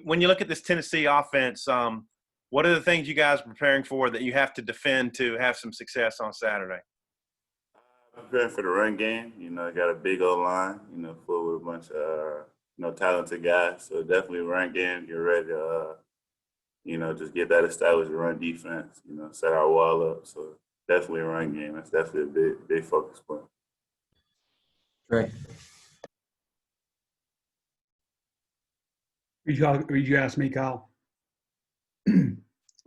when you look at this Tennessee offense, what are the things you guys are preparing for that you have to defend to have some success on Saturday? Preparing for the run game. Got a big old line, full with a bunch of, talented guys. So definitely run game, get ready to, just get that established, run defense, set our wall up. So definitely a run game. That's definitely a big focus point. Right. You asked me, Kyle?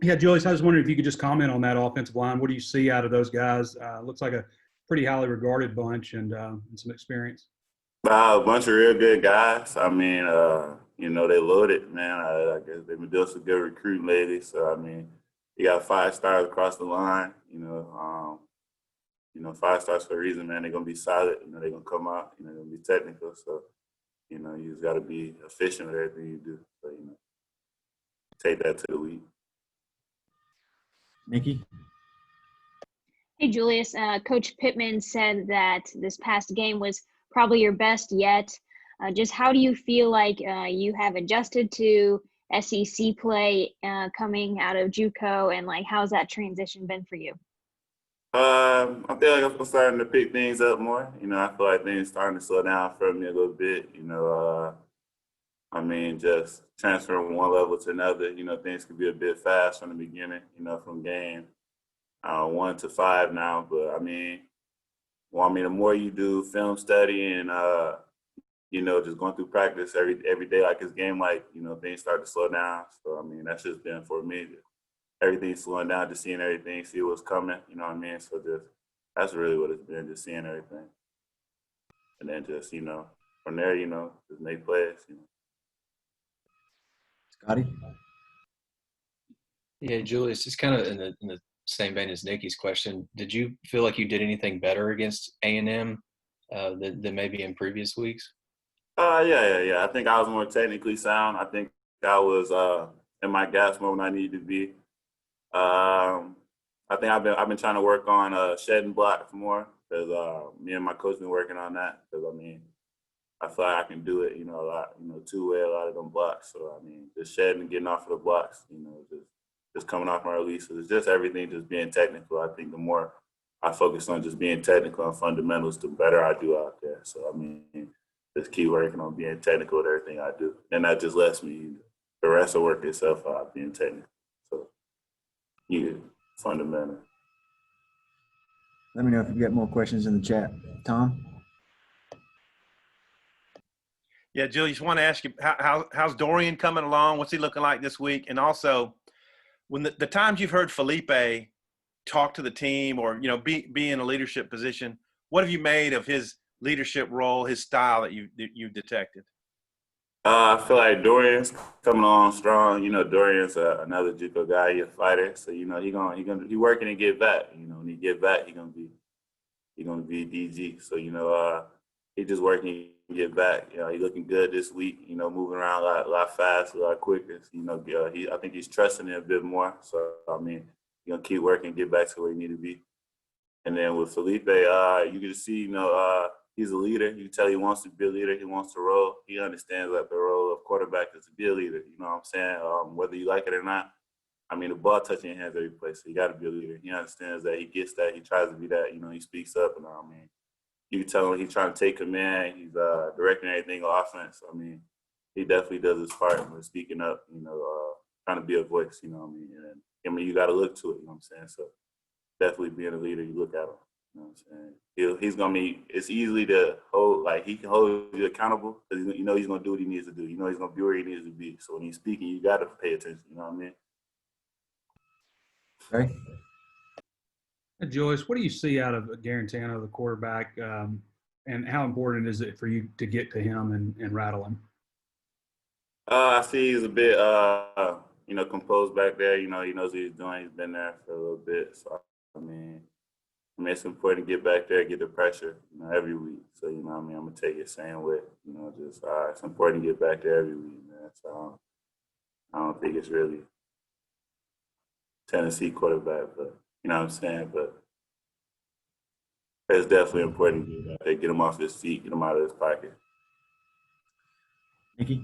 Yeah, Julius, I was wondering if you could just comment on that offensive line. What do you see out of those guys? Looks like a pretty highly regarded bunch and some experience. A bunch of real good guys. I mean, they loaded, man. I guess they've been doing some good recruiting lately. So, I mean, you got 5 stars across the line, 5 stars for a reason, man. They're going to be solid. They're going to come out, they're going to be technical. So, you just got to be efficient with everything you do. So, take that to the week. Nikki? Hey, Julius. Coach Pittman said that this past game was probably your best yet. Just how do you feel like you have adjusted to SEC play coming out of JUCO, and how's that transition been for you? I feel like I'm starting to pick things up more. I feel like things starting to slow down for me a little bit. Just transferring one level to another, things could be a bit fast from the beginning, from game 1 to 5 now. But, the more you do film study and, just going through practice every day like it's game like, things start to slow down. So, that's just been for me. Everything's slowing down, just seeing everything, see what's coming, So that's really what it's been, just seeing everything. And then just, from there, just make plays, Scotty? Yeah, Julius, just kind of in the same vein as Nikki's question, did you feel like you did anything better against A&M than maybe in previous weeks? Yeah. I think I was more technically sound. I think I was in my gaps more when I needed to be. I think I've been trying to work on shedding blocks more because me and my coach been working on that because I feel like I can do it, a lot, two-way, a lot of them blocks. So just shedding and getting off of the blocks, just coming off my releases. It's just everything just being technical. I think the more I focus on just being technical and fundamentals, the better I do out there. So just keep working on being technical with everything I do, and that just lets me the rest of work itself out being technical. So fundamental. Let me know if you got more questions in the chat. Tom? Yeah, Julius, want to ask you, how's Dorian coming along? What's he looking like this week? And also, when the times you've heard Felipe talk to the team or, be in a leadership position, what have you made of his leadership role, his style that you detected? I feel like Dorian's coming along strong. Dorian's another JUCO guy. He's a fighter, so he working to get back. When he get back, he gonna be DG. So he just working to get back. He looking good this week. Moving around a lot faster, a lot quicker. So, I think he's trusting it a bit more. So he gonna keep working, get back to where he need to be. And then with Felipe, you can just see, he's a leader. You can tell he wants to be a leader. He wants to roll. He understands that the role of quarterback is to be a leader. You know what I'm saying? Whether you like it or not. The ball touching your hands every place. So you got to be a leader. He understands that. He gets that. He tries to be that. He speaks up. And you can tell him he's trying to take command. He's directing everything on offense. He definitely does his part with speaking up. Trying to be a voice. And you got to look to it. You know what I'm saying? So definitely being a leader, you look at him. You know what I'm saying? He's gonna be. It's easy to hold. He can hold you accountable because he's gonna do what he needs to do. He's gonna be where he needs to be. So when he's speaking, you got to pay attention. You know what I mean? Okay. Hey, Julius, what do you see out of Garantano, the quarterback, and how important is it for you to get to him and rattle him? I see he's a bit, composed back there. He knows what he's doing. He's been there for a little bit. So it's important to get back there, get the pressure, every week. So, I'm going to take it same way. It's important to get back there every week, man. So I don't think it's really Tennessee quarterback, but, you know what I'm saying? But it's definitely important to get back there, get him off his feet, get him out of his pocket. Nikki?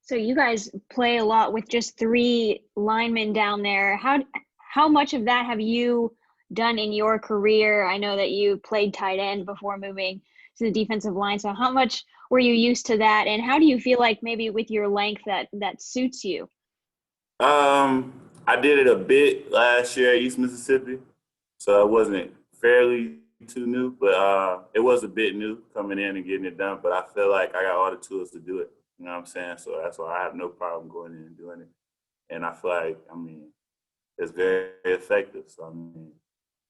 So you guys play a lot with just 3 linemen down there. How much of that have you done in your career? I know that you played tight end before moving to the defensive line. So how much were you used to that? And how do you feel like maybe with your length that suits you? I did it a bit last year at East Mississippi, so it wasn't fairly too new, but it was a bit new coming in and getting it done. But I feel like I got all the tools to do it. You know what I'm saying? So that's why I have no problem going in and doing it. And I feel like, I mean, it's very effective. So, I mean,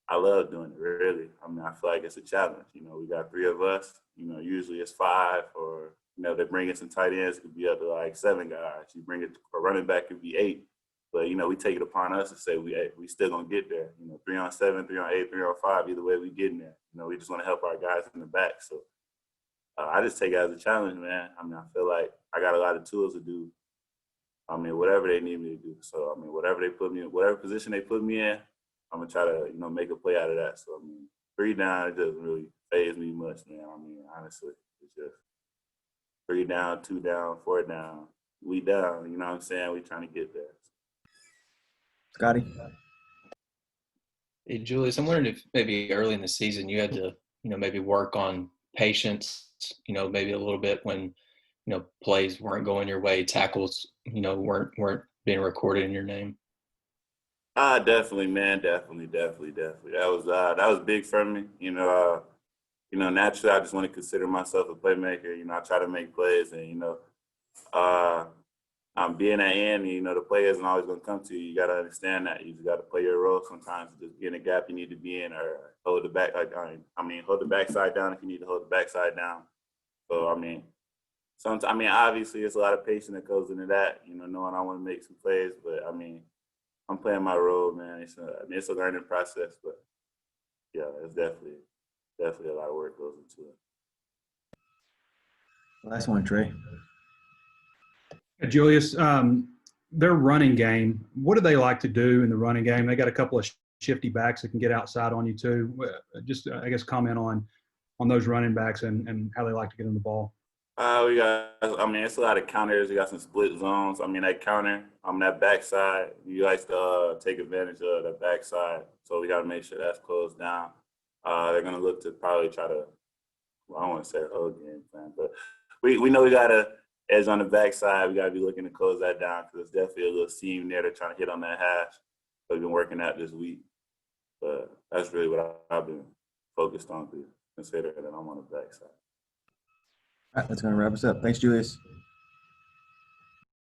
I love doing it, really. I mean, I feel like it's a challenge. You know, we got 3 of us. You know, usually it's 5 or, you know, they bring in some tight ends. It could be up to like 7 guys. You bring it a running back, it could be 8. But, you know, we take it upon us to say we still going to get there. You know, 3 on 7, 3 on 8, 3 on 5, either way we getting there. You know, we just want to help our guys in the back. So I just take it as a challenge, man. I mean, I feel like I got a lot of tools to do. I mean, whatever they need me to do. So, I mean, whatever they put me in, whatever position they put me in, I'm going to try to, you know, make a play out of that. So, I mean, 3 down, it doesn't really faze me much, man. I mean, honestly, it's just 3 down, 2 down, 4 down. We down, you know what I'm saying? We trying to get there. Scotty? Hey, Julius, I'm wondering if maybe early in the season you had to, you know, maybe work on patience, you know, maybe a little bit when, you know, plays weren't going your way, tackles, you know, weren't being recorded in your name. Definitely, man. Definitely. That was big for me. You know, naturally, I just want to consider myself a playmaker. You know, I try to make plays, and you know, I'm being at end. You know, the play isn't always going to come to you. You got to understand that. You just got to play your role. Sometimes just be in a gap you need to be in, or hold the back. Hold the backside down if you need to hold the backside down. So I mean, sometimes obviously, it's a lot of patience that goes into that. You know, knowing I want to make some plays, but I mean, I'm playing my role, man. It's a learning process, but yeah, it's definitely a lot of work goes into it. Last one, Trey. Julius, their running game, what do they like to do in the running game? They got a couple of shifty backs that can get outside on you too. Just, I guess, comment on those running backs and how they like to get in the ball. It's a lot of counters. We got some split zones. I mean, that counter, that backside, you like to take advantage of that backside. So we got to make sure that's closed down. They're going to look to probably try to, well, I don't want to say a whole game plan, but we know we got to edge on the backside. We got to be looking to close that down because there's definitely a little seam there. They're trying to hit on that hash. So we've been working that this week. But that's really what I've been focused on to consider that I'm on the backside. All right, that's going to wrap us up. Thanks, Julius.